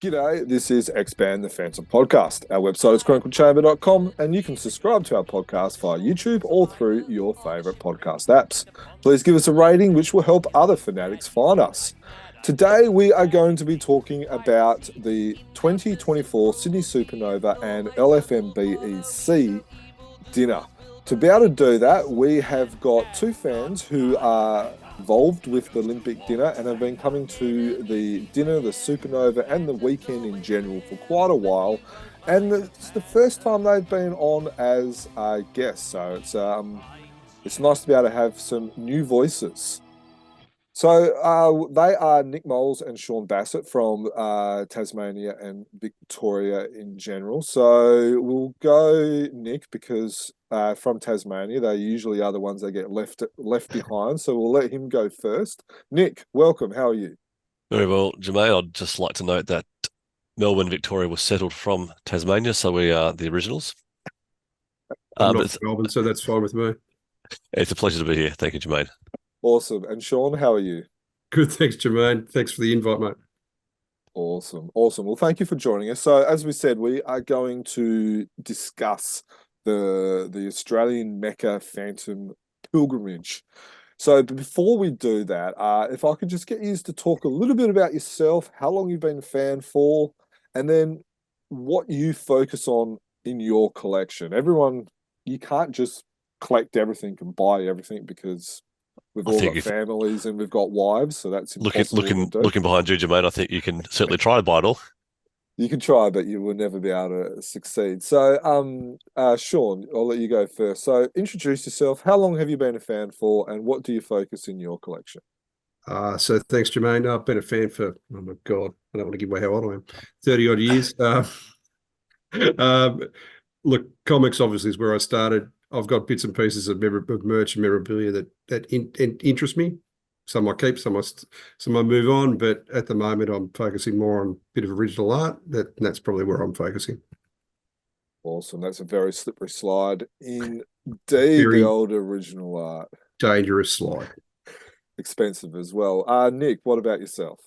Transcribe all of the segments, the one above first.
G'day, this is Expand the Phantom podcast. Our website is chroniclechamber.com and you can subscribe to our podcast via YouTube or through your favourite podcast apps. Please give us a rating, which will help other fanatics find us. Today, we are going to be talking about the 2024 Sydney Supanova and LFMBEC dinner. To be able to do that, we have got two fans who are involved with the Olympic dinner and have been coming to the dinner, the Supanova, and the weekend in general for quite a while. And it's the first time they've been on as a guest, so it's nice to be able to have some new voices. So they are Nick Moles and Sean Bassett from Tasmania and Victoria in general. So we'll go Nick because from Tasmania, they usually are the ones that get left behind. So we'll let him go first. Nick, welcome. How are you? Very well, Jermaine. I'd just like to note that Melbourne, Victoria was settled from Tasmania, so we are the originals. I'm But not from Melbourne, so that's fine with me. it's a pleasure to be here. Thank you, Jermaine. Awesome. And Sean, how are you? Good, thanks, Jermaine. Thanks for the invite, mate. Awesome. Awesome. Well, thank you for joining us. So, as we said, we are going to discuss the Australian Mecca Phantom pilgrimage. So, before we do that, if I could just get you to talk a little bit about yourself, how long you've been a fan for, and then what you focus on in your collection. Everyone, you can't just collect everything and buy everything because we've I all think got if families and we've got wives, so that's looking impossible to looking do. looking behind you, Jermaine, I think you can certainly try to buy it all. You can try, but you will never be able to succeed. So, Sean, I'll let you go first. So, introduce yourself. How long have you been a fan for, and what do you focus in your collection? So thanks, Jermaine. I've been a fan for, oh my God, I don't want to give away how old I am, 30 odd years. Um, look, comics obviously is where I started. I've got bits and pieces of merch and memorabilia that interest me. Some I keep, some I move on, but at the moment I'm focusing more on a bit of original art. That's probably where I'm focusing. Awesome. That's a very slippery slide. Indeed, the Very old original art. dangerous slide. Expensive as well. Nick, what about yourself?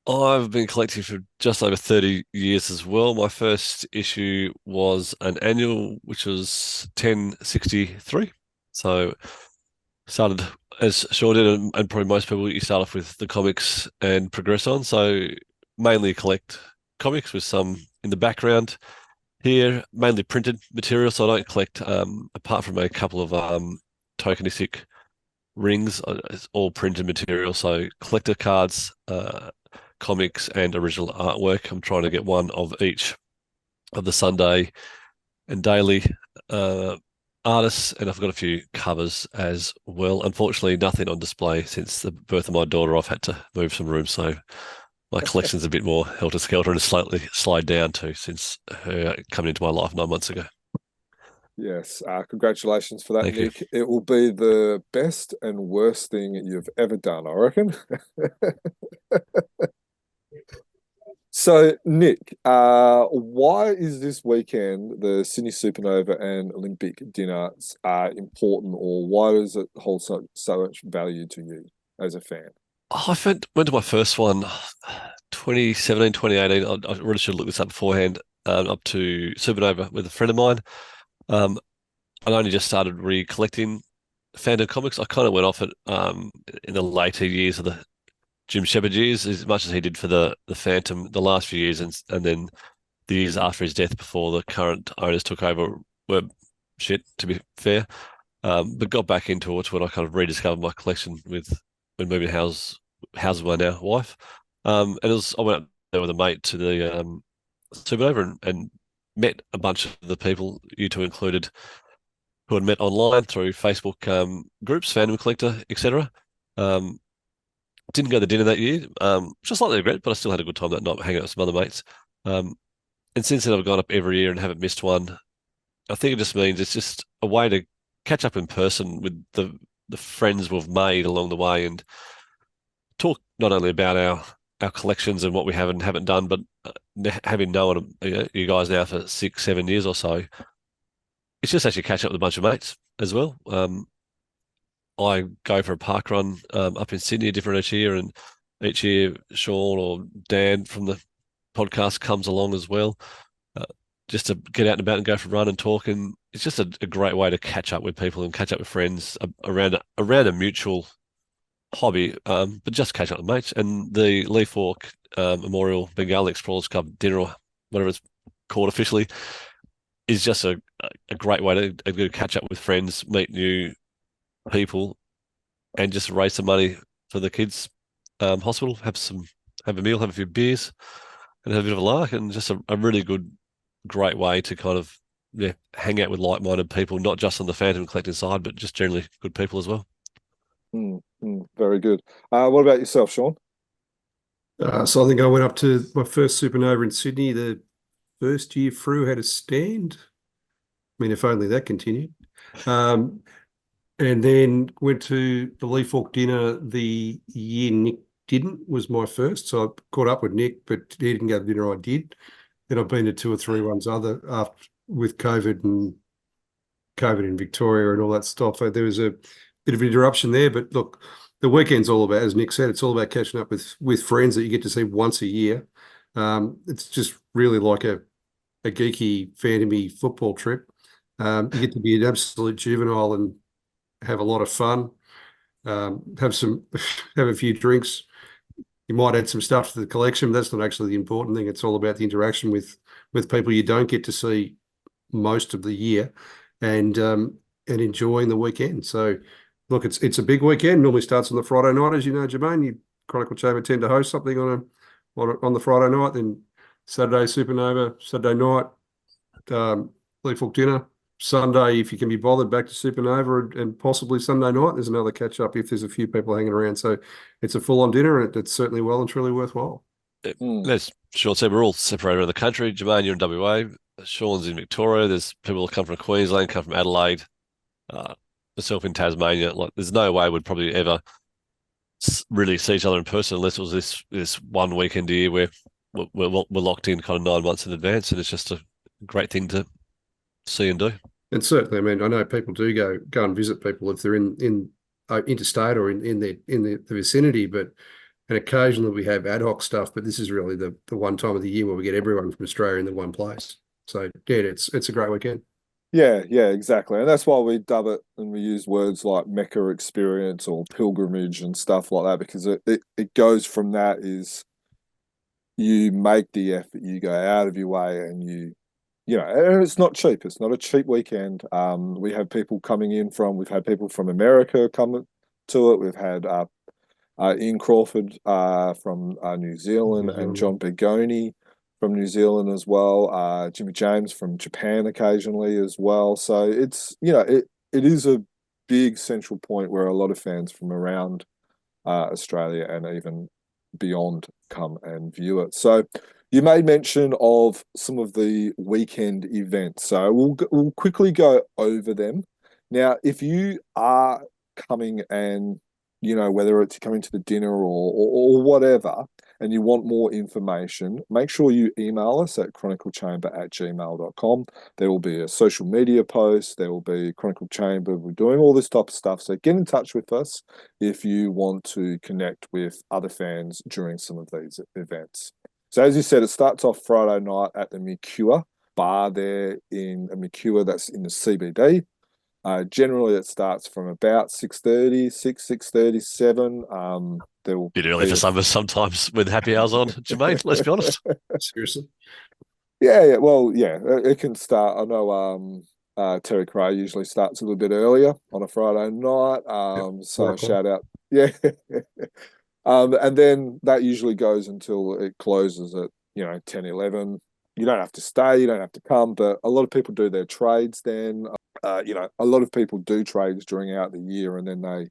I've been collecting for just over 30 years as well. My first issue was an annual, which was 1063. So started as Sean did, and probably most people, you start off with the comics and progress on. So mainly collect comics with some in the background. Here, mainly printed material, so I don't collect, apart from a couple of tokenistic rings, it's all printed material. So collector cards, comics, and original artwork. I'm trying to get one of each of the Sunday and daily artists, and I've got a few covers as well. Unfortunately, nothing on display since the birth of my daughter. I've had to move some rooms, so my collection's a bit more helter-skelter and slightly slide down too since her coming into my life 9 months ago. Yes, congratulations for that, Thank you. Nick. It will be the best and worst thing you've ever done, I reckon. So, Nick, why is this weekend the Sydney Supernova and Olympic dinners important, or why does it hold so much value to you as a fan? Went to my first one 2017, 2018. I really should look this up beforehand. Up to Supernova with a friend of mine. Um, I only just started recollecting Phantom comics. I kind of went off it in the later years of the Jim Shepard years, as much as he did for the Phantom the last few years, and then the years after his death, before the current owners took over, were shit, to be fair. But got back into it when I kind of rediscovered my collection with when moving house with my now wife. And I went up there with a mate to the Supernova and met a bunch of the people, you two included, who had met online through Facebook groups, Fandom Collector, etc. Um, didn't go to the dinner that year, which I slightly regret, but I still had a good time that night hanging out with some other mates. Um, and since then, I've gone up every year and haven't missed one. I think it just means it's just a way to catch up in person with the friends we've made along the way and talk not only about our collections and what we have and haven't done, but having known you guys now for 6, 7 years or so, it's just actually catch up with a bunch of mates as well. I go for a park run up in Sydney, different each year, and each year Sean or Dan from the podcast comes along as well. Just to get out and about and go for a run and talk, and it's just a great way to catch up with people and catch up with friends around a mutual hobby, but just catch up with mates. And the Lee Fork Memorial Bengali Explorers Club dinner, or whatever it's called officially, is just a great way to catch up with friends, meet new people, and just raise some money for the kids' hospital. Have a meal, have a few beers, and have a bit of a lark, and just a really great way to kind of hang out with like-minded people, not just on the Phantom collecting side, but just generally good people as well. Very good. What about yourself, Sean? So I think I went up to my first Supanova in Sydney. The first year through had a stand. I mean, if only that continued. And then went to the Lee Fork dinner the year Nick didn't, was my first. So I caught up with Nick, but he didn't go to the dinner, I did. Then I've been to 2 or 3 ones after with COVID in Victoria and all that stuff. So there was a bit of an interruption there. But look, the weekend's all about, as Nick said, it's all about catching up with friends that you get to see once a year. It's just really like a geeky, phantomy football trip. You get to be an absolute juvenile and have a lot of fun. Have a few drinks. You might add some stuff to the collection, but that's not actually the important thing. It's all about the interaction with people you don't get to see most of the year, and enjoying the weekend. So, look, it's a big weekend. Normally starts on the Friday night, as you know, Jermayn. You Chronicle Chamber tend to host something on the Friday night. Then Saturday Supanova, Saturday night Lee Fork dinner. Sunday, if you can be bothered, back to Supanova, and possibly Sunday night, there's another catch-up if there's a few people hanging around. So it's a full-on dinner, and it's certainly well and truly worthwhile. As Sean said, we're all separated around the country. Jermayn, you're in WA. Sean's in Victoria. There's people that come from Queensland, come from Adelaide. Myself in Tasmania. Like, there's no way we'd probably ever really see each other in person unless it was this one weekend a year where we're locked in kind of 9 months in advance, and it's just a great thing to see and do. And certainly, I mean, I know people do go and visit people if they're in interstate or in the vicinity, and occasionally we have ad hoc stuff, but this is really the one time of the year where we get everyone from Australia in the one place. So yeah, it's a great weekend. Yeah, exactly. And that's why we dub it and we use words like Mecca experience or pilgrimage and stuff like that, because it goes from that is you make the effort, you go out of your way, and and it's not cheap. It's not a cheap weekend. We have people coming in we've had people from America come to it. We've had Ian Crawford from New Zealand, and John Begoni from New Zealand as well. Jimmy James from Japan occasionally as well. So it's, it is a big central point where a lot of fans from around Australia and even beyond come and view it. So you made mention of some of the weekend events. So we'll quickly go over them. Now, if you are coming and, whether it's coming to the dinner or whatever, and you want more information, make sure you email us at chroniclechamber@gmail.com. There will be a social media post. There will be Chronicle Chamber. We're doing all this type of stuff. So get in touch with us if you want to connect with other fans during some of these events. So as you said, it starts off Friday night at the Mercure bar there in Mercure. That's in the CBD. Generally, it starts from about 6:30, 6:30, 7. There will Bit early for some of us sometimes with happy hours on, Jermayn, let's be honest. Seriously. Yeah. Well, yeah, it can start. I know Terry Cray usually starts a little bit earlier on a Friday night. So shout out. Yeah. And then that usually goes until it closes at, 10, 11. You don't have to stay, you don't have to come, but a lot of people do their trades then. A lot of people do trades during out the year, and then they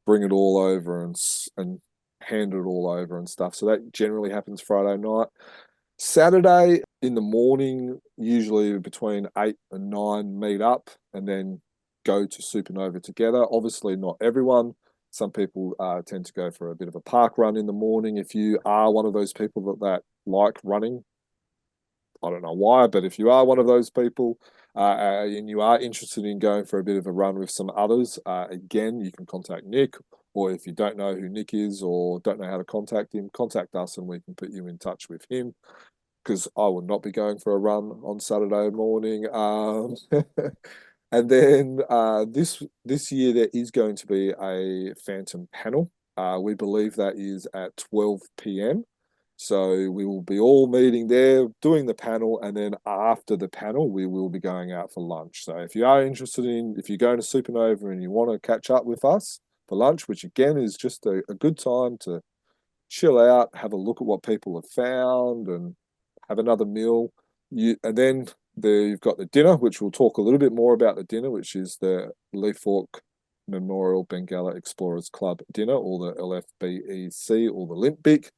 bring it all over and hand it all over and stuff. So that generally happens Friday night. Saturday in the morning, usually between 8 and 9, meet up and then go to Supanova together. Obviously, not everyone. Some people tend to go for a bit of a park run in the morning. If you are one of those people that like running, I don't know why, but if you are one of those people and you are interested in going for a bit of a run with some others, again, you can contact Nick, or if you don't know who Nick is or don't know how to contact him, contact us and we can put you in touch with him. because I will not be going for a run on Saturday morning. And then this year there is going to be a Phantom panel. We believe that is at 12 p.m. So we will be all meeting there, doing the panel, and then after the panel, we will be going out for lunch. So if you are interested if you're going to Supanova and you want to catch up with us for lunch, which again is just a good time to chill out, have a look at what people have found, and have another meal. And then you've got the dinner, which we'll talk a little bit more about the dinner, which is the Leaf Fork Memorial Bengala Explorers Club dinner, or the LFBEC, or the Limpic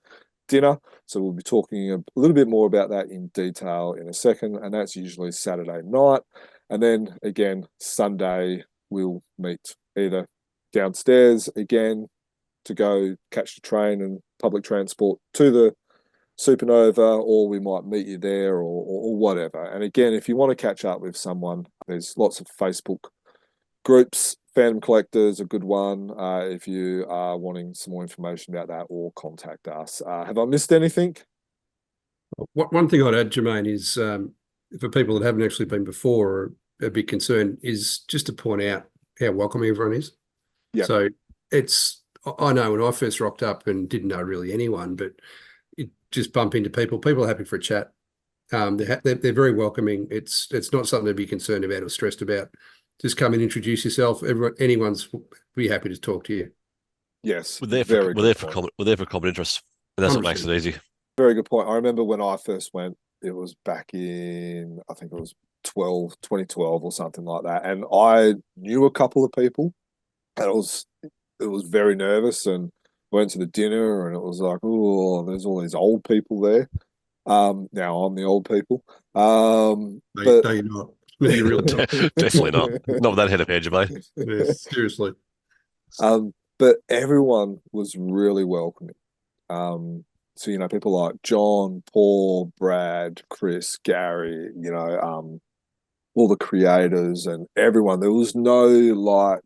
dinner. So we'll be talking a little bit more about that in detail in a second, and that's usually Saturday night. And then again, Sunday, we'll meet either downstairs again to go catch the train and public transport to the Supanova, or we might meet you there, or whatever. And again, if you want to catch up with someone, there's lots of Facebook groups. Phantom Collector is a good one if you are wanting some more information about that, or contact us. Have I missed anything? One thing I'd add, Jermayn, is for people that haven't actually been before or a big concern, is just to point out how welcoming everyone is. Yeah. So I know when I first rocked up and didn't know really anyone, but you just bump into people. People are happy for a chat. They're very welcoming. It's not something to be concerned about or stressed about. Just come and introduce yourself. Anyone's be happy to talk to you. Yes, We're there for common interests, and that's 100%. What makes it easy. Very good point. I remember when I first went, it was back in, I think it was 2012 or something like that, and I knew a couple of people, and it was very nervous, and went to the dinner, and it was like, oh, there's all these old people there. Now I'm the old people. No, you're not. No, you're really not. Definitely not. Not with that head of hair, Jermayn. Yes, seriously. But everyone was really welcoming. So, people like John, Paul, Brad, Chris, Gary, all the creators and everyone. There was no like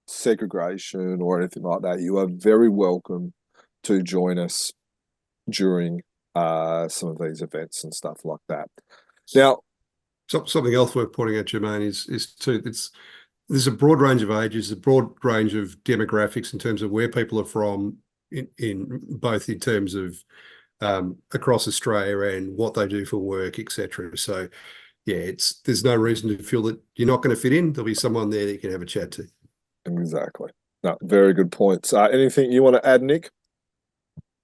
segregation or anything like that. You are very welcome to join us during some of these events and stuff like that. Now, something else worth pointing out, Jermayn, is there's a broad range of ages, a broad range of demographics in terms of where people are from, in both in terms of across Australia and what they do for work, etc. So, yeah, there's no reason to feel that you're not going to fit in. There'll be someone there that you can have a chat to. Exactly. No, very good points. Anything you want to add, Nick?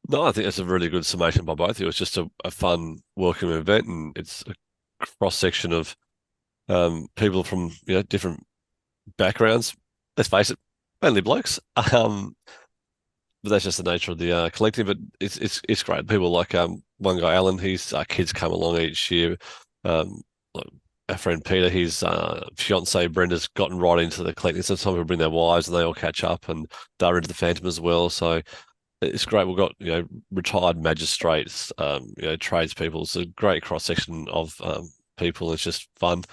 No, I think that's a really good summation by both. It was just a fun, welcoming event, and it's a cross-section of people from different backgrounds. Let's face it, mainly blokes. But that's just the nature of the collective. But it's great. People like one guy, Alan. His kids come along each year. Like our friend Peter, his fiance Brenda's gotten right into the collecting. Sometimes people bring their wives, and they all catch up, and they're into the Phantom as well. So it's great. We've got retired magistrates, tradespeople. It's a great cross section of people. It's just fun.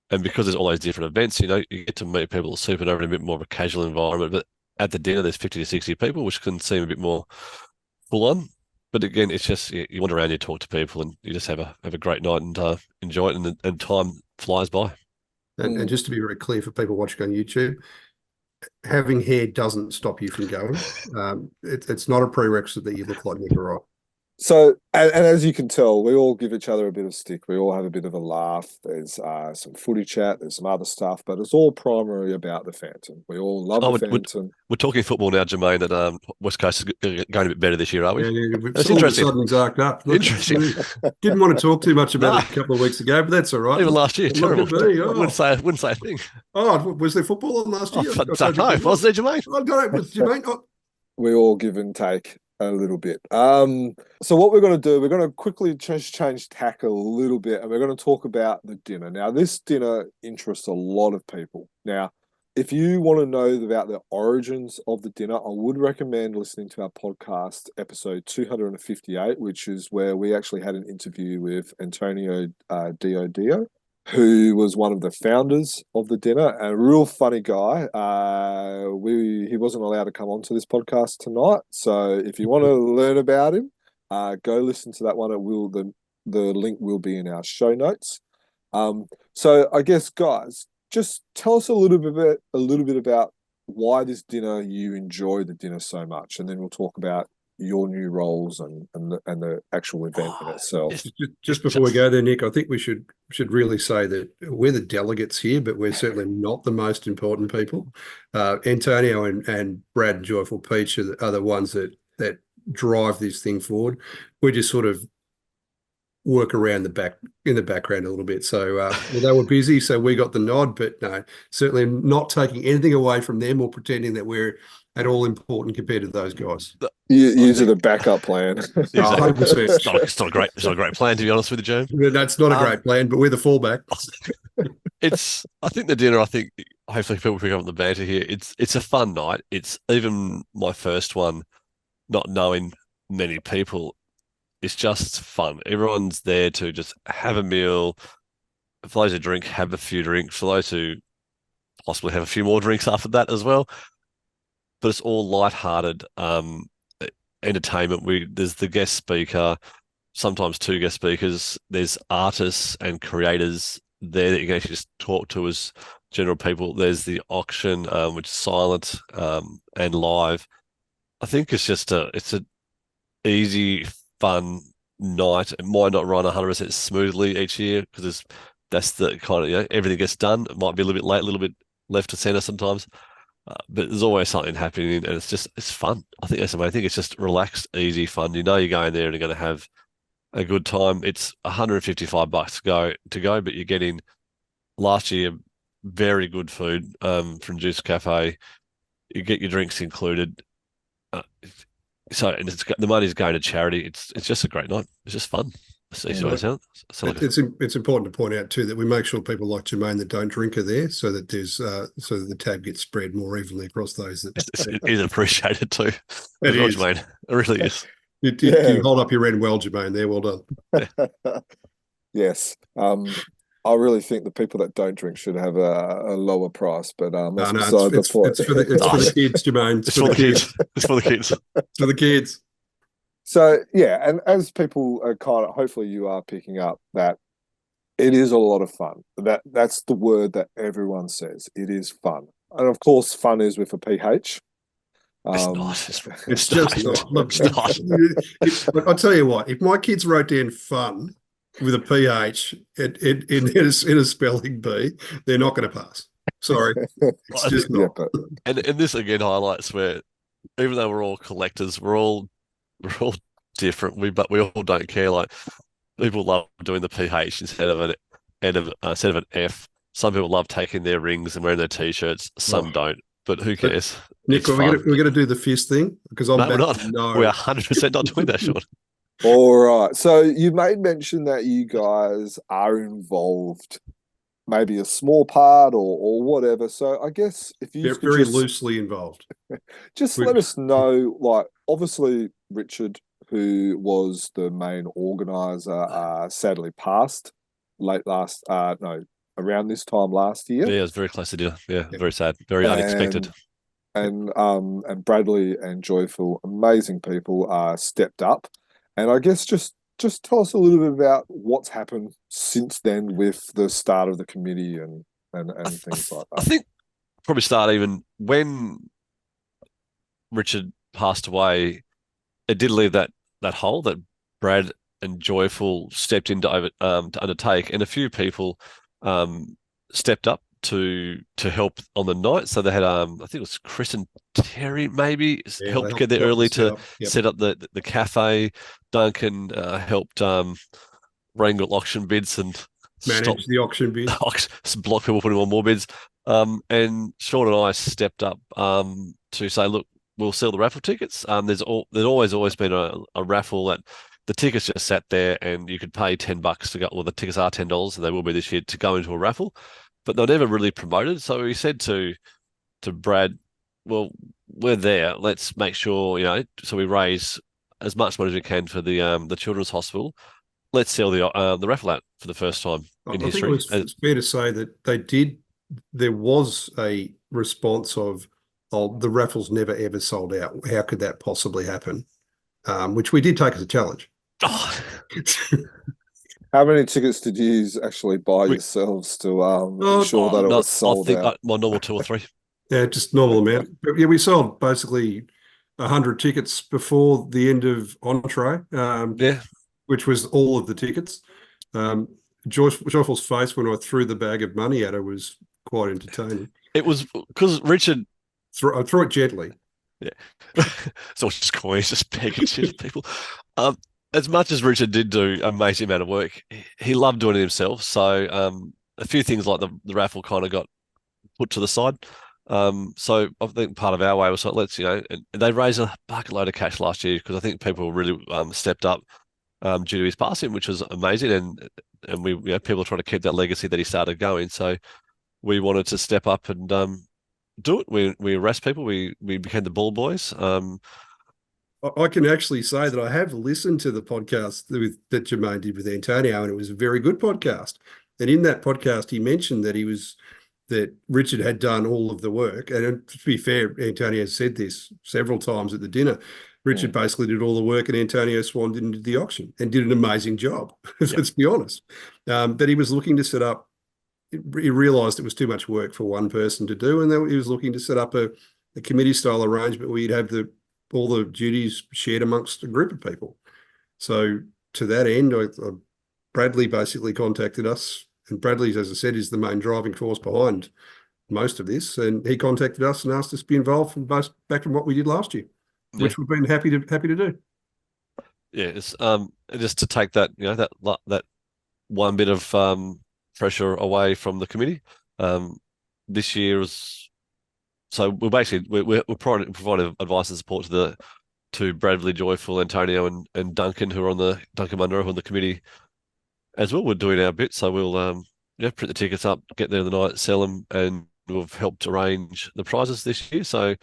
And because there's all those different events, you get to meet people at Supanova in a bit more of a casual environment. But at the dinner, there's 50 to 60 people, which can seem a bit more full on. But again, it's just you wander around, you talk to people, and you just have a great night and enjoy it, and time flies by. And just to be very clear for people watching on YouTube, having hair doesn't stop you from going. It's not a prerequisite that you look like Nick or I. So, and as you can tell, we all give each other a bit of stick. We all have a bit of a laugh. There's some footy chat. There's some other stuff, but it's all primarily about the Phantom. We all love the Phantom. We're talking football now, Jermayn, that West Coast is going a bit better this year, are we? Yeah, that's interesting. All of a sudden, arced up. Interesting. Didn't want to talk too much about it a couple of weeks ago, but that's all right. Even last year, terrible. Wouldn't say a thing. Oh, was there football on last year? No, was there, Jermayn? I got it. Was Jermayn? We all give and take a little bit. So what we're going to do, we're going to quickly change tack a little bit, and we're going to talk about the dinner. Now, this dinner interests a lot of people. Now, if you want to know about the origins of the dinner, I would recommend listening to our podcast, episode 258, which is where we actually had an interview with Antonio Diodio, who was one of the founders of the dinner, and a real funny guy. He wasn't allowed to come onto this podcast tonight, so if you want to learn about him, go listen to that one. The link will be in our show notes. So I guess, guys, just tell us a little bit about why this dinner, you enjoy the dinner so much, and then we'll talk about your new roles and the actual event in itself. Just before we go there, Nick, I think we should really say that we're the delegates here, but we're certainly not the most important people. Antonio and Brad and Joyful Peach are the ones that drive this thing forward. We just sort of work around in the background a little bit. So they were busy, so we got the nod, but no, certainly not taking anything away from them or pretending that we're at all important compared to those guys. Use it a backup plan. Exactly. 100%. It's not a great plan, to be honest with you, Joe. That's not a great plan, but we're the fallback. I think the dinner, hopefully people pick up the banter here. It's a fun night. It's even my first one, not knowing many people. It's just fun. Everyone's there to just have a meal. For those who drink, have a few drinks. For those who possibly have a few more drinks after that as well. But it's all lighthearted entertainment. There's the guest speaker, sometimes two guest speakers. There's artists and creators there that you can actually just talk to as general people. There's the auction, which is silent and live. I think it's a easy, fun night. It might not run 100% smoothly each year because that's the kind of, everything gets done. It might be a little bit late, a little bit left to center sometimes. But there's always something happening, and it's fun. I think that's the main thing. It's just relaxed, easy fun. You're going there and you're going to have a good time. It's $155 to go, but you're getting last year very good food from Juice Cafe. You get your drinks included. And the money's going to charity. It's just a great night. It's just fun. It's important to point out too that we make sure people like Jermayn that don't drink are there, so that the tab gets spread more evenly across those. It is appreciated too. It is, Jermayn. It really is. You hold up your end well, Jermayn. There, well done. Yeah. Yes. I really think the people that don't drink should have a lower price, but that's beside the point. It's for the kids, Jermayn. It's for the kids. It's for the kids. It's for the kids. So, yeah, and as people are hopefully you are picking up that it is a lot of fun. That's the word that everyone says. It is fun. And, of course, fun is with a PH. It's not. It's just not. Look, I'll tell you what, if my kids wrote down fun with a PH in a spelling bee, they're not going to pass. Sorry. It's just not. And this, again, highlights where even though we're all collectors, we're all different. But we all don't care. Like, people love doing the PH instead of an F. Some people love taking their rings and wearing their t-shirts. Some don't. But who cares? Nick, we're going to do the fist thing because we're not. No. We're 100% not doing that, Sean. All right. So you made mention that you guys are involved, maybe a small part or whatever. So I guess if you very loosely involved, just let us know. Like, obviously, Richard, who was the main organizer, sadly passed around this time last year. Yeah, it was very close to dinner. Yeah, very sad, very unexpected. And Bradley and Joyful, amazing people, stepped up. And I guess just tell us a little bit about what's happened since then with the start of the committee and things like that. I think probably start even when Richard passed away. It did leave that hole that Brad and Joyful stepped in to undertake, and a few people stepped up to help on the night. So they had I think it was Chris and Terry maybe helped get there early to set up the cafe. Duncan helped wrangle auction bids and manage the auction bids, block people putting on more bids. And Sean and I stepped up to say, look, we'll sell the raffle tickets. There's always been a raffle that the tickets just sat there and you could pay $10 to go. Well, the tickets are $10 and they will be this year to go into a raffle, but they're never really promoted. So we said to Brad, well, we're there. Let's make sure, so we raise as much money as we can for the Children's Hospital. Let's sell the raffle out for the first time in history. It's fair to say that there was a response of the raffles never ever sold out. How could that possibly happen? Which we did take as a challenge. Oh. How many tickets did you actually buy We- yourselves to ensure that it No, was I sold think out? my normal 2 or 3. Yeah, just normal amount. But yeah, we sold basically 100 tickets before the end of Entree, Yeah, which was all of the tickets. Joyful's face when I threw the bag of money at her was quite entertaining. it was because Richard. I threw it gently. Yeah, it's all just coins, just pegging shit at people. Um, as much as Richard did do an amazing amount of work, he loved doing it himself. So a few things like the raffle kind of got put to the side. So I think part of our way was like, let's, and they raised a bucket load of cash last year because I think people really stepped up due to his passing, which was amazing. And we, people are trying to keep that legacy that he started going. So we wanted to step up and do it. We arrest people. We became the ball boys. I can actually say that I have listened to the podcast that Jermayn did with Antonio, and it was a very good podcast. And in that podcast, he mentioned that Richard had done all of the work. And to be fair, Antonio said this several times at the dinner. Richard basically did all the work, and Antonio swaned into the auction and did an amazing job. Let's be honest. But he was looking to set up. He realised it was too much work for one person to do, and then he was looking to set up a committee-style arrangement where you'd have all the duties shared amongst a group of people. So to that end, Bradley basically contacted us, and Bradley, as I said, is the main driving force behind most of this. And he contacted us and asked us to be involved back from what we did last year, which we've been happy to do. Yeah, it's just to take that that one bit of pressure away from the committee. This year is so we're providing advice and support to Bradley, Joyful, Antonio, and Duncan, who are on the Duncan Munro, who are on the committee as well. We're doing our bit, so we'll print the tickets up, get there the night, sell them, and we've helped arrange the prizes this year. So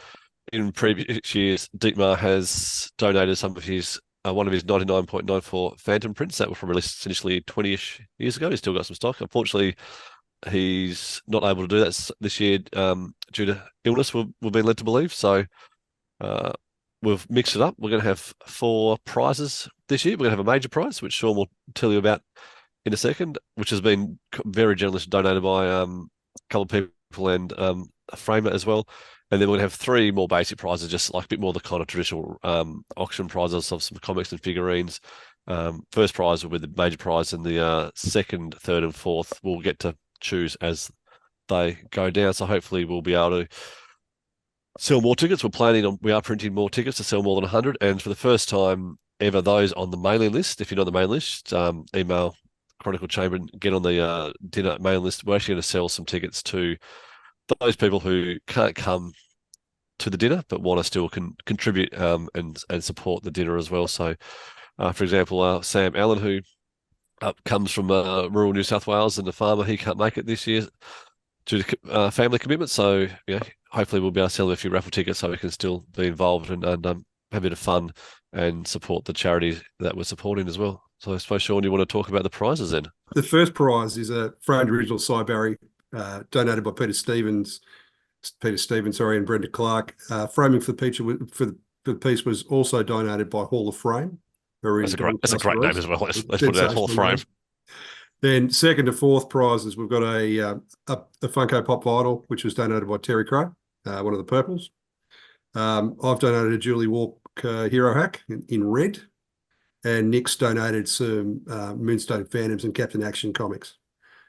in previous years, Dietmar has donated some of his one of his 99.94 Phantom prints that were released initially 20-ish years ago. He's still got some stock. Unfortunately, he's not able to do that this year due to illness, we've been led to believe. So we've mixed it up. We're going to have 4 prizes this year. We're going to have a major prize, which Sean will tell you about in a second, which has been very generously donated by a couple of people and a framer as well. And then we're going to have 3 more basic prizes, just like a bit more the kind of traditional auction prizes of some comics and figurines. First prize will be the major prize, and the second, third, and fourth we'll get to choose as they go down. So hopefully we'll be able to sell more tickets. We are printing more tickets to sell more than 100. And for the first time ever, those on the mailing list, if you're not on the mailing list, email Chronicle Chamber and get on the dinner mailing list. We're actually going to sell some tickets to those people who can't come to the dinner but want to still contribute and support the dinner as well. So, for example, Sam Allen, who comes from rural New South Wales and a farmer, he can't make it this year due to family commitments. So, hopefully we'll be able to sell a few raffle tickets so we can still be involved and have a bit of fun and support the charity that we're supporting as well. So I suppose, Sean, you want to talk about the prizes then? The first prize is a framed original Cy Barry donated by Peter Stevens, and Brenda Clark. Framing for the piece was also donated by Hall of Frame. That's a great name as well. Let's put it out, Hall of Frame. Then second to fourth prizes, we've got a Funko Pop Vital, which was donated by Terry Crow, one of the purples. I've donated a Julie Walk Hero Hack in red, and Nick's donated some Moonstone Phantoms and Captain Action comics.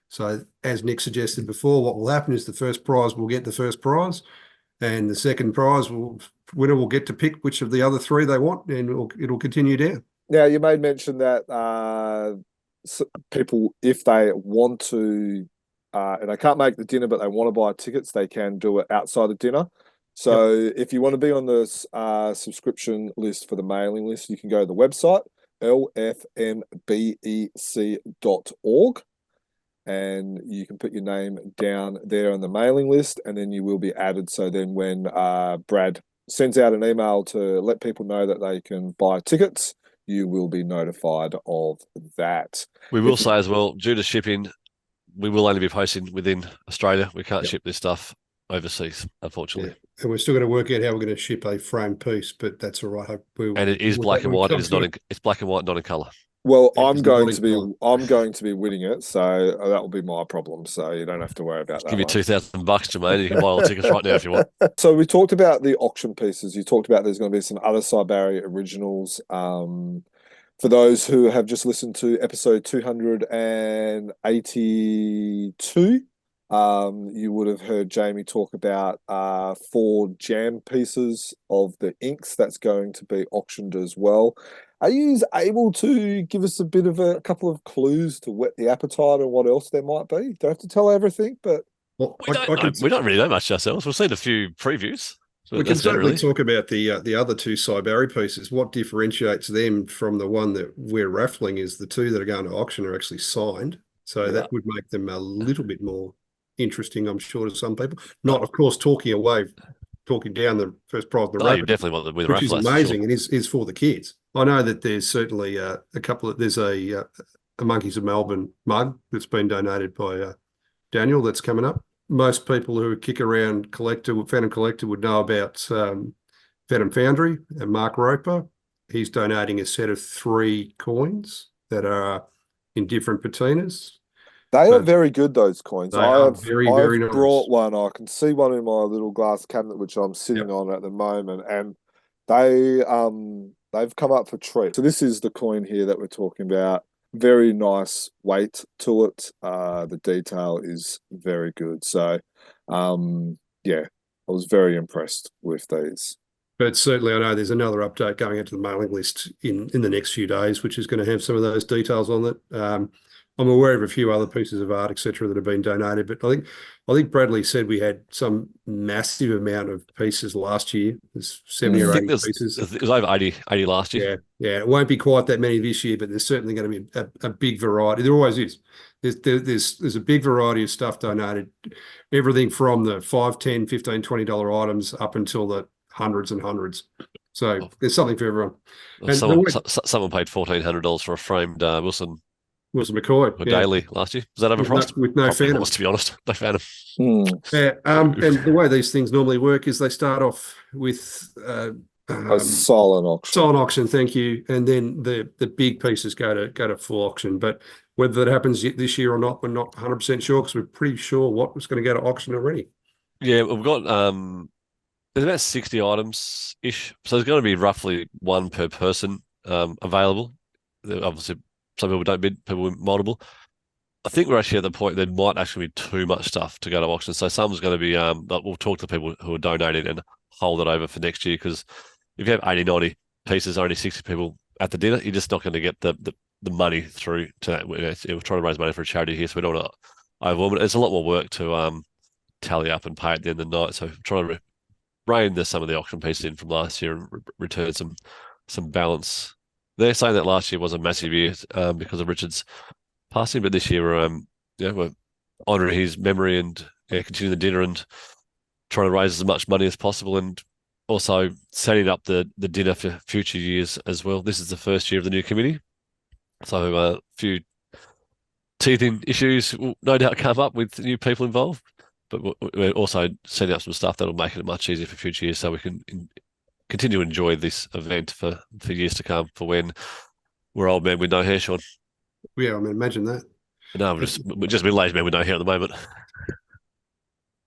So as Nick suggested before, what will happen is the first prize will get the first prize, and the second prize winner will get to pick which of the other 3 they want, and it'll continue down. Now, you made mention that people, if they want to, and they can't make the dinner, but they want to buy tickets, they can do it outside the dinner. So if you want to be on the subscription list for the mailing list, you can go to the website, lfmbec.org, and you can put your name down there on the mailing list, and then you will be added. So then when Brad sends out an email to let people know that they can buy tickets, you will be notified of that. We will say as well, due to shipping, we will only be posting within Australia. We can't ship this stuff overseas, unfortunately. Yeah. And we're still going to work out how we're going to ship a framed piece, but that's all right. And it is black and white. It's black and white, not in colour. Well, It is not I'm going to be winning it, so that will be my problem. So you don't have to worry about Give that you one. $2,000, Jermayn. You can buy all the tickets right now if you want. So we talked about the auction pieces. You talked about there's going to be some other Siberia originals. For those who have just listened to episode 282, you would have heard Jamie talk about 4 jam pieces of the inks that's going to be auctioned as well. Are you able to give us a couple of clues to whet the appetite and what else there might be? Don't have to tell everything, but Well, We don't know. We don't really know much ourselves. We've seen a few previews. So we can that's about it, certainly really. talk about the other 2 Siberi pieces. What differentiates them from the one that we're raffling is the 2 that are going to auction are actually signed. So Yeah. that would make them a little bit more interesting, I'm sure, to some people. Not, of course, talking down the first prize of the No, you raffle, definitely want the with which is raffle, that's for sure. amazing and is for the kids. I know that there's certainly a couple of there's a Monkeys of Melbourne mug that's been donated by Daniel that's coming up. Most people who kick around Phantom Collector would know about Phantom Foundry and Mark Roper. He's donating a set of 3 coins that are in different patinas. they So are very good, those coins. they are very, very I've nice. brought one. I can see one in my little glass cabinet, which I'm sitting Yep. on at the moment, and they've come up for treat. So this is the coin here that we're talking about. Very nice weight to it. The detail is very good. So, yeah, I was very impressed with these. But certainly I know there's another update going into the mailing list in the next few days, which is going to have some of those details on it. I'm aware of a few other pieces of art, etc., that have been donated, but I think Bradley said we had some massive amount of pieces last year. There's 70 I or think 80 pieces. it was over 80 last year. Yeah. It won't be quite that many this year, but there's certainly going to be a big variety. There always is. There's a big variety of stuff donated, everything from the $5, $10, $15, $20 items up until the hundreds and hundreds. So there's something for everyone. And Someone paid $1,400 for a framed Wilson McCoy, Daily last year. Was that overpriced? with no Probably Phantom. was, to be honest. No Phantom. Yeah, and the way these things normally work is they start off with A silent auction. silent auction, thank you, and then the big pieces go to full auction. But whether that happens this year or not, we're not 100% sure because we're pretty sure what was going to go to auction already. Yeah, we've got there's about 60 items ish, so there's going to be roughly 1 per person available. Obviously, some people don't bid, people win multiple. I think we're actually at the point there might actually be too much stuff to go to auction. So some's going to be, we'll talk to people who are donating and hold it over for next year, because if you have 80, 90 pieces, only 60 people at the dinner, you're just not going to get the money through to that. We're trying to raise money for a charity here, so we don't want to overwhelm it. It's a lot more work to tally up and pay at the end of the night. So trying to rein some of the auction pieces in from last year and return some balance. They're saying that last year was a massive year because of Richard's passing, but this year we're honouring his memory and continuing the dinner and trying to raise as much money as possible, and also setting up the dinner for future years as well. This is the first year of the new committee, so a few teething issues will no doubt come up with new people involved, but we're also setting up some stuff that'll make it much easier for future years, so we can continue to enjoy this event for years to come, for when we're old men with no hair, Sean. Yeah, I mean, imagine that. No, we're just middle-aged men with no hair at the moment.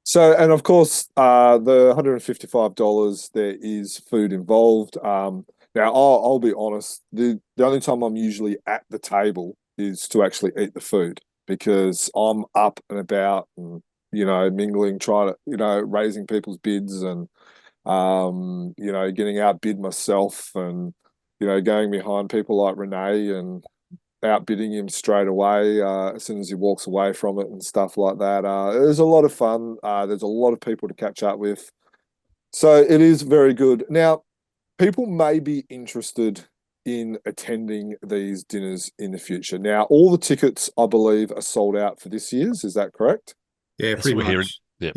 So, and of course, the $155, there is food involved. Now, I'll be honest, the only time I'm usually at the table is to actually eat the food, because I'm up and about and, mingling, trying to, raising people's bids and, getting outbid myself and, going behind people like Renee and outbidding him straight away as soon as he walks away from it and stuff like that. There's a lot of fun. There's a lot of people to catch up with. So it is very good. Now, people may be interested in attending these dinners in the future. Now, all the tickets, I believe, are sold out for this year's. Is that correct? Yeah, pretty much. Yeah.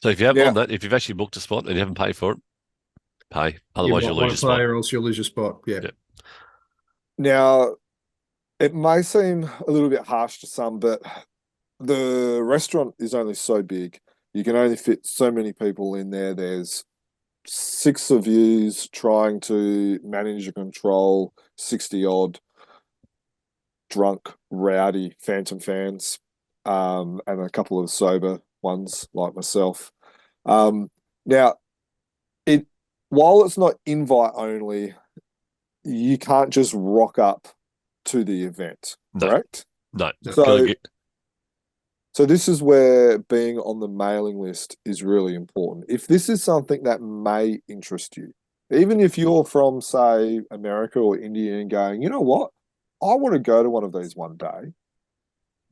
So if you have on that, if you've actually booked a spot and you haven't paid for it, pay. Otherwise, you'll lose your spot. Or else you'll lose your spot. Yeah. Now, it may seem a little bit harsh to some, but the restaurant is only so big. You can only fit so many people in there. There's 6 of yous trying to manage and control 60 odd. drunk, rowdy Phantom fans, and a couple of sober ones like myself. Now, while it's not invite only, you can't just rock up to the event, correct? No. So this is where being on the mailing list is really important. If this is something that may interest you, even if you're from, say, America or India and going, you know what, I want to go to one of these one day,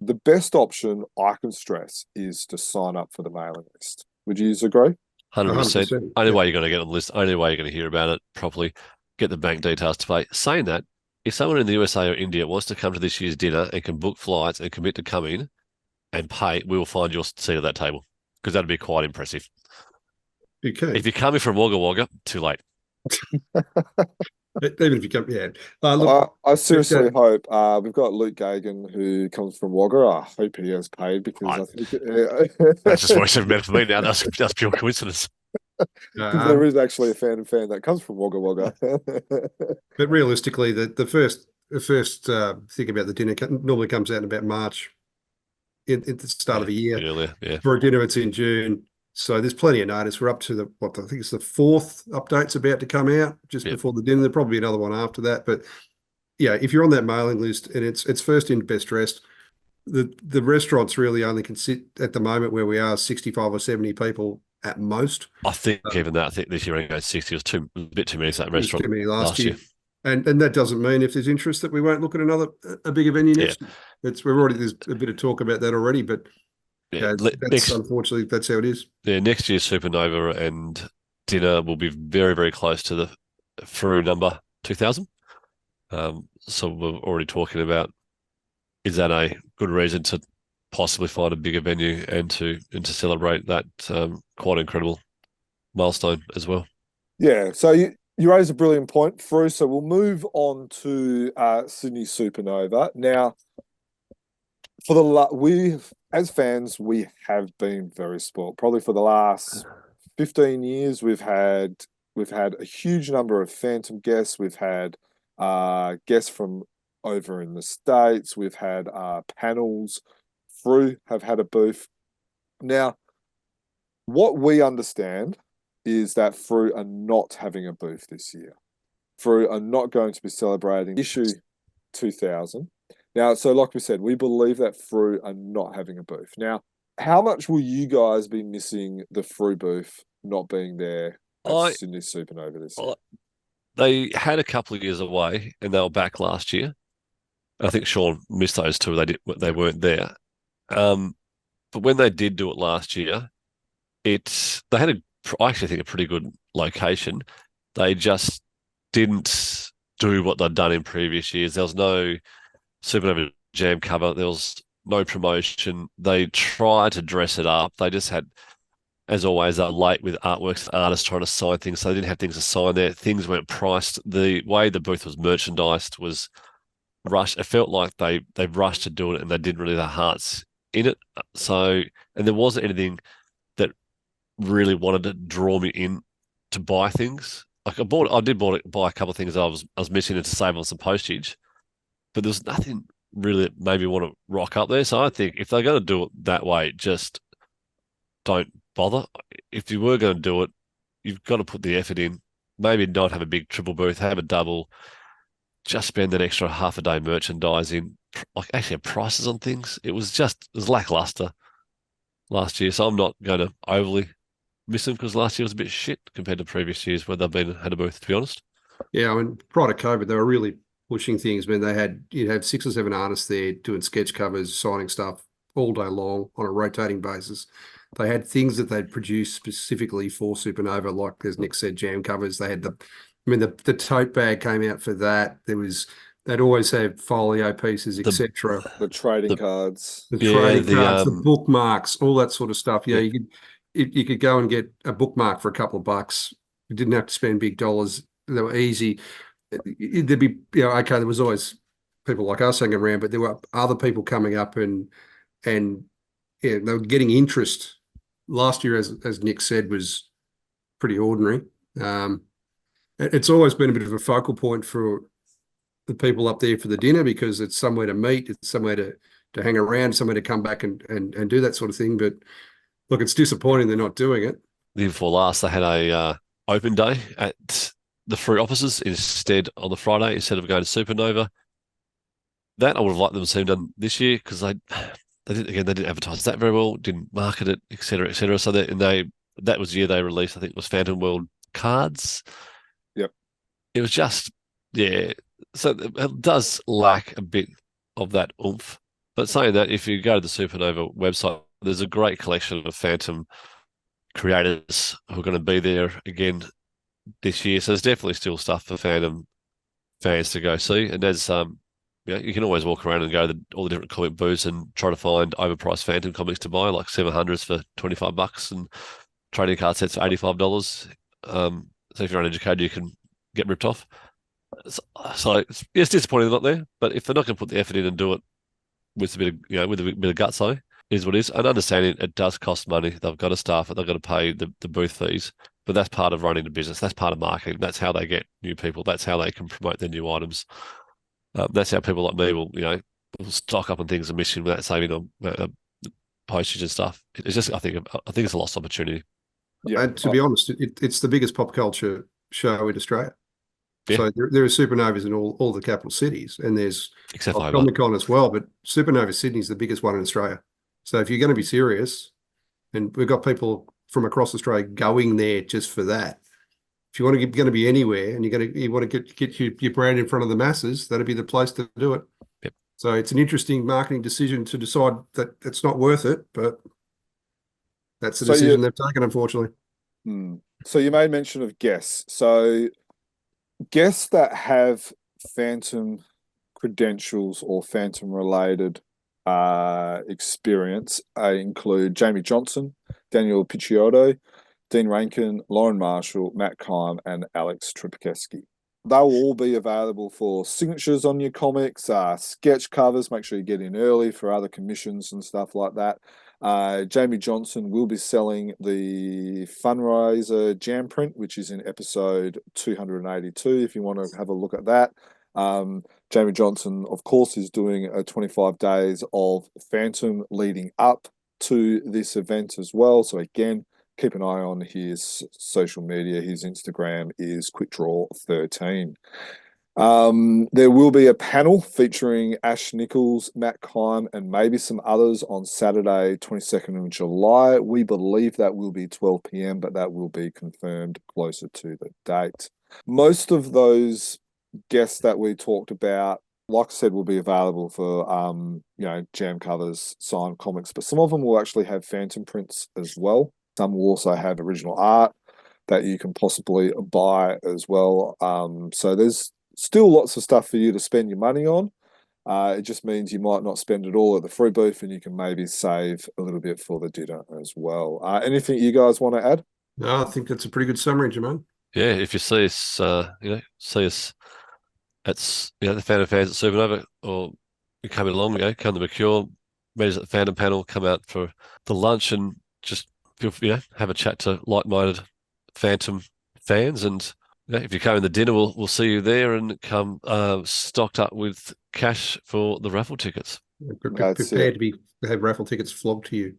the best option I can stress is to sign up for the mailing list. Would you agree? 100%. Only way you're going to get on the list, only way you're going to hear about it properly, get the bank details to pay. Saying that, if someone in the USA or India wants to come to this year's dinner and can book flights and commit to come in and pay, we will find your seat at that table, because that'd be quite impressive. Okay. If you're coming from Wagga Wagga, too late. Even if you come, yeah. Look, I seriously hope we've got Luke Gagan who comes from Wagga. I hope he has paid, because I think that's just what it's meant for me now. That's pure coincidence. Because there is actually a fan that comes from Wagga Wagga. But realistically, the first thing about the dinner normally comes out in about March, at the start of a year. Earlier, yeah. For a dinner, it's in June. So there's plenty of notice. We're up to I think it's the 4th update's about to come out just before the dinner. There'll probably be another one after that. But yeah, if you're on that mailing list and it's first in, best dressed, the restaurants really only can sit at the moment where we are 65 or 70 people at most. I think even that, I think this year only goes 60. It was a bit too many for that restaurant. Too many last year. And that doesn't mean, if there's interest, that we won't look at a bigger venue next year. There's a bit of talk about that already, but unfortunately, that's how it is. Yeah, next year's Supanova and dinner will be very, very close to the Fru number 2000. So we're already talking about, is that a good reason to possibly find a bigger venue and to celebrate that quite incredible milestone as well? Yeah, so you raise a brilliant point, Fru. So we'll move on to Sydney Supanova. Now, as fans, we have been very spoiled. Probably for the last 15 years, we've had a huge number of Phantom guests. We've had guests from over in the States. We've had panels. Fru have had a booth. Now, what we understand is that Fru are not having a booth this year. Fru are not going to be celebrating issue 2000. Now, so like we said, we believe that Fru are not having a booth. Now, how much will you guys be missing the Fru booth not being there at Sydney Supanova this year? They had a couple of years away and they were back last year. I think Sean missed those two. They weren't there. But when they did do it last year, they had I actually think a pretty good location. They just didn't do what they'd done in previous years. There was no Supanova jam cover. There was no promotion. They tried to dress it up. They just had, as always, they're late with artworks, artists trying to sign things. So they didn't have things to sign there. Things weren't priced. The way the booth was merchandised was rushed. It felt like they rushed to do it and they didn't really have their hearts in it. So, and there wasn't anything that really wanted to draw me in to buy things. Like I did buy a couple of things that I was missing and to save on some postage, but there was nothing really that made me want to rock up there. So I think if they're going to do it that way, just don't bother. If you were going to do it, you've got to put the effort in. Maybe not have a big triple booth, have a double. Just spend an extra half a day merchandising. Like actually have prices on things. It was lackluster last year. So I'm not going to overly miss them because last year was a bit shit compared to previous years where they've had a booth, to be honest. Yeah, I mean, prior to COVID, they were really pushing things. I mean, you'd have 6 or 7 artists there doing sketch covers, signing stuff all day long on a rotating basis. They had things that they'd produced specifically for Supanova, like as Nick said, jam covers. They had the tote bag came out for that. They'd always have folio pieces, etc. The trading cards, the bookmarks, all that sort of stuff. Yeah, you could go and get a bookmark for a couple of bucks. You didn't have to spend big dollars. They were easy. There'd be, okay, there was always people like us hanging around, but there were other people coming up and they were getting interest. Last year, as Nick said, was pretty ordinary. It's always been a bit of a focal point for the people up there for the dinner because it's somewhere to meet, it's somewhere to hang around, somewhere to come back and do that sort of thing. But look, it's disappointing they're not doing it. The year before last, they had a open day at the fruit offices instead on the Friday instead of going to Supanova. That I would have liked them to see done this year because they didn't advertise that very well, didn't market it, etc., etc. So that was the year they released. I think it was Phantom World cards. Yep. It was just So it does lack a bit of that oomph. But saying that, if you go to the Supanova website, there's a great collection of Phantom creators who are going to be there again this year. So there's definitely still stuff for Phantom fans to go see. And there's you can always walk around and go to all the different comic booths and try to find overpriced Phantom comics to buy, like 700s for $25 and trading card sets for $85. So if you're uneducated, you can get ripped off. So it's disappointing they're not there. But if they're not going to put the effort in and do it with a bit of with a bit of gutsy, is what it is. And understanding it does cost money. They've got to staff it. They've got to pay the booth fees. But that's part of running the business. That's part of marketing. That's how they get new people. That's how they can promote their new items. That's how people like me will stock up on things and mission without saving on postage and stuff. It's just I think it's a lost opportunity. Yeah. And to be honest, it's the biggest pop culture show in Australia. Yeah. So there are Supernovas in all the capital cities, and there's Except for Comic Con as well. But Supernova Sydney is the biggest one in Australia. So if you're going to be serious, and we've got people from across Australia going there just for that. If you want to going to be anywhere and you want to get your brand in front of the masses, that'd be the place to do it. Yep. So it's an interesting marketing decision to decide that it's not worth it, but that's the decision they've taken, unfortunately. So you made mention of guests. So guests that have Phantom credentials or Phantom related experience include Jamie Johnson, Daniel Picciotto, Dean Rankin, Lauren Marshall, Matt Kime, and Alex Tripkeski. They will all be available for signatures on your comics, sketch covers. Make sure you get in early for other commissions and stuff like that. Jamie Johnson will be selling the fundraiser jam print, which is in episode 282, if you want to have a look at that. Jamie Johnson, of course, is doing 25 days of Phantom leading up to this event as well. So again, keep an eye on his social media. His Instagram is QuickDraw13. There will be a panel featuring Ash Nichols, Matt Kime, and maybe some others on Saturday, 22nd of July. We believe that will be 12 p.m., but that will be confirmed closer to the date. Most of those guests that we talked about, like I said, will be available for jam covers, signed comics, but some of them will actually have Phantom prints as well. Some will also have original art that you can possibly buy as well. So there's still lots of stuff for you to spend your money on. It just means you might not spend it all at the free booth, and you can maybe save a little bit for the dinner as well. Anything you guys want to add? No, I think that's a pretty good summary, Jermayn. Yeah, if you see us, see us at the Phantom fans at Supanova, or you come along, come to Mercure, meet us at the Phantom panel, come out for the lunch, and just have a chat to like-minded Phantom fans. And if you come in the dinner, we'll see you there, and come stocked up with cash for the raffle tickets. Prepared to have raffle tickets flogged to you.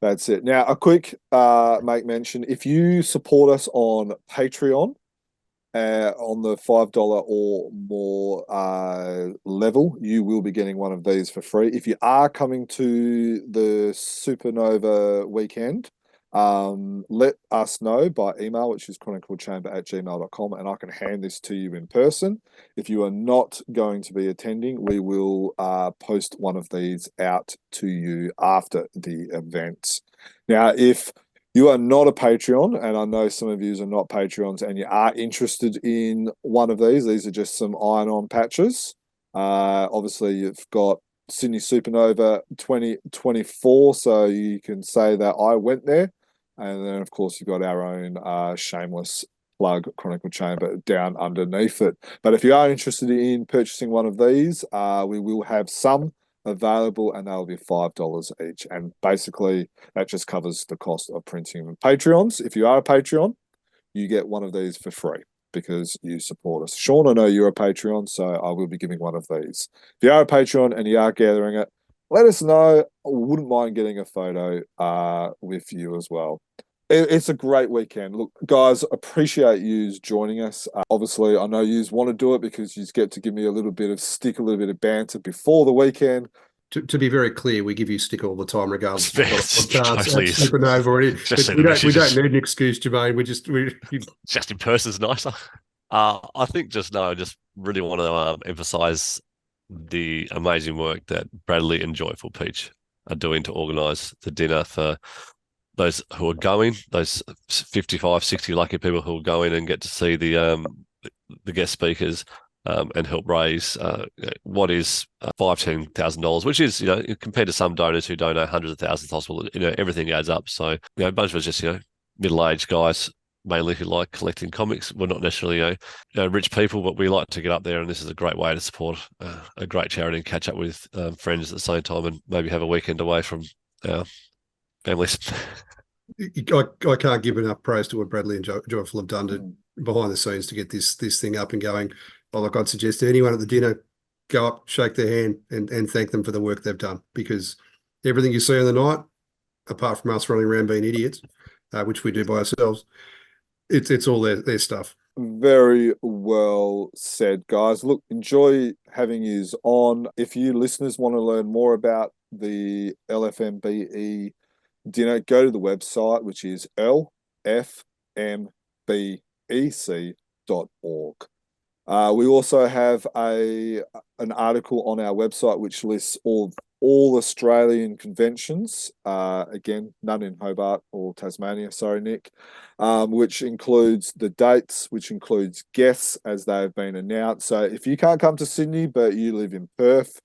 That's it. Now, a quick make mention: if you support us on Patreon, on the $5 or more level, you will be getting one of these for free. If you are coming to the Supanova weekend, let us know by email, which is chroniclechamber@gmail.com, and I can hand this to you in person. If you are not going to be attending, we will post one of these out to you after the event. Now, if you are not a Patreon, and I know some of you are not Patreons, and you are interested in one of these are just some iron-on patches. Obviously, you've got Sydney Supanova 2024, so you can say that I went there. And then, of course, you've got our own shameless plug, Chronicle Chamber, down underneath it. But if you are interested in purchasing one of these, we will have some available, and they'll be $5 each. And basically, that just covers the cost of printing them. Patreons, if you are a Patreon, you get one of these for free, because you support us. Sean, I know you're a Patreon, so I will be giving one of these. If you are a Patreon and you are gathering it, let us know. I wouldn't mind getting a photo with you as well. It's a great weekend. Look, guys, appreciate you joining us. Obviously, I know you want to do it because you get to give me a little bit of stick, a little bit of banter before the weekend. To be very clear, we give you stick all the time, regardless of what podcast Totally. Supanova or anything. We don't need an excuse, Jermayn. Just in person's nicer. I think just really want to emphasize the amazing work that Bradley and Joyful Peach are doing to organise the dinner for those who are going, those 55, 60 lucky people who will go in and get to see the guest speakers. And help raise what is $5,000-$10,000, which is, compared to some donors who donate hundreds of thousands of hospitals, everything adds up. So, a bunch of us just, middle-aged guys mainly who like collecting comics. We're not necessarily, rich people, but we like to get up there, and this is a great way to support a great charity and catch up with friends at the same time, and maybe have a weekend away from our families. I can't give enough praise to what Bradley and Joyful have done behind the scenes to get this thing up and going. Like I'd suggest to anyone at the dinner, go up, shake their hand, and thank them for the work they've done, because everything you see on the night, apart from us running around being idiots, which we do by ourselves, it's all their stuff. Very well said, guys. Look, enjoy having yous on. If you listeners want to learn more about the LFMBE dinner, go to the website, which is lfmbec.org. We also have an article on our website which lists all Australian conventions. Again, none in Hobart or Tasmania. Sorry, Nick. Which includes the dates, which includes guests as they have been announced. So if you can't come to Sydney but you live in Perth,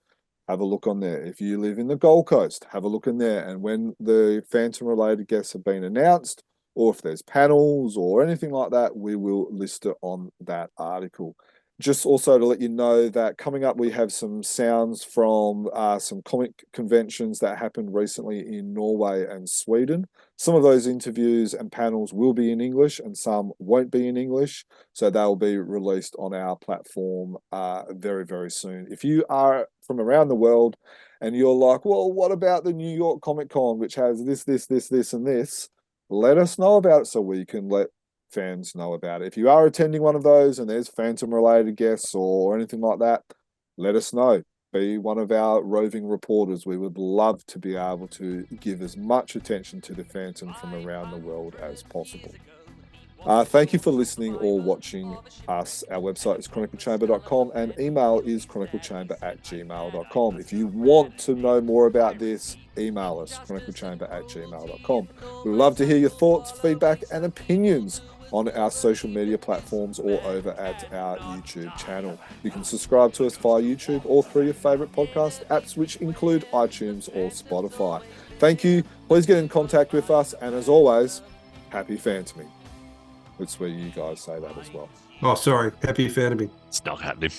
have a look on there. If you live in the Gold Coast, have a look in there. And when the Phantom-related guests have been announced, or if there's panels or anything like that, we will list it on that article. Just also to let you know that coming up, we have some sounds from some comic conventions that happened recently in Norway and Sweden. Some of those interviews and panels will be in English and some won't be in English. So they'll be released on our platform very, very soon. If you are from around the world and you're like, well, what about the New York Comic Con, which has this, and this? Let us know about it so we can let fans know about it. If you are attending one of those and there's Phantom-related guests or anything like that, let us know. Be one of our roving reporters. We would love to be able to give as much attention to the Phantom from around the world as possible. Thank you for listening or watching us. Our website is chroniclechamber.com and email is chroniclechamber@gmail.com. If you want to know more about this, email us, chroniclechamber@gmail.com. We'd love to hear your thoughts, feedback, and opinions on our social media platforms or over at our YouTube channel. You can subscribe to us via YouTube or through your favourite podcast apps, which include iTunes or Spotify. Thank you. Please get in contact with us. And as always, happy Phantoming. It's where you guys say that as well. Oh, sorry. Happy Phantoming. It's not happening.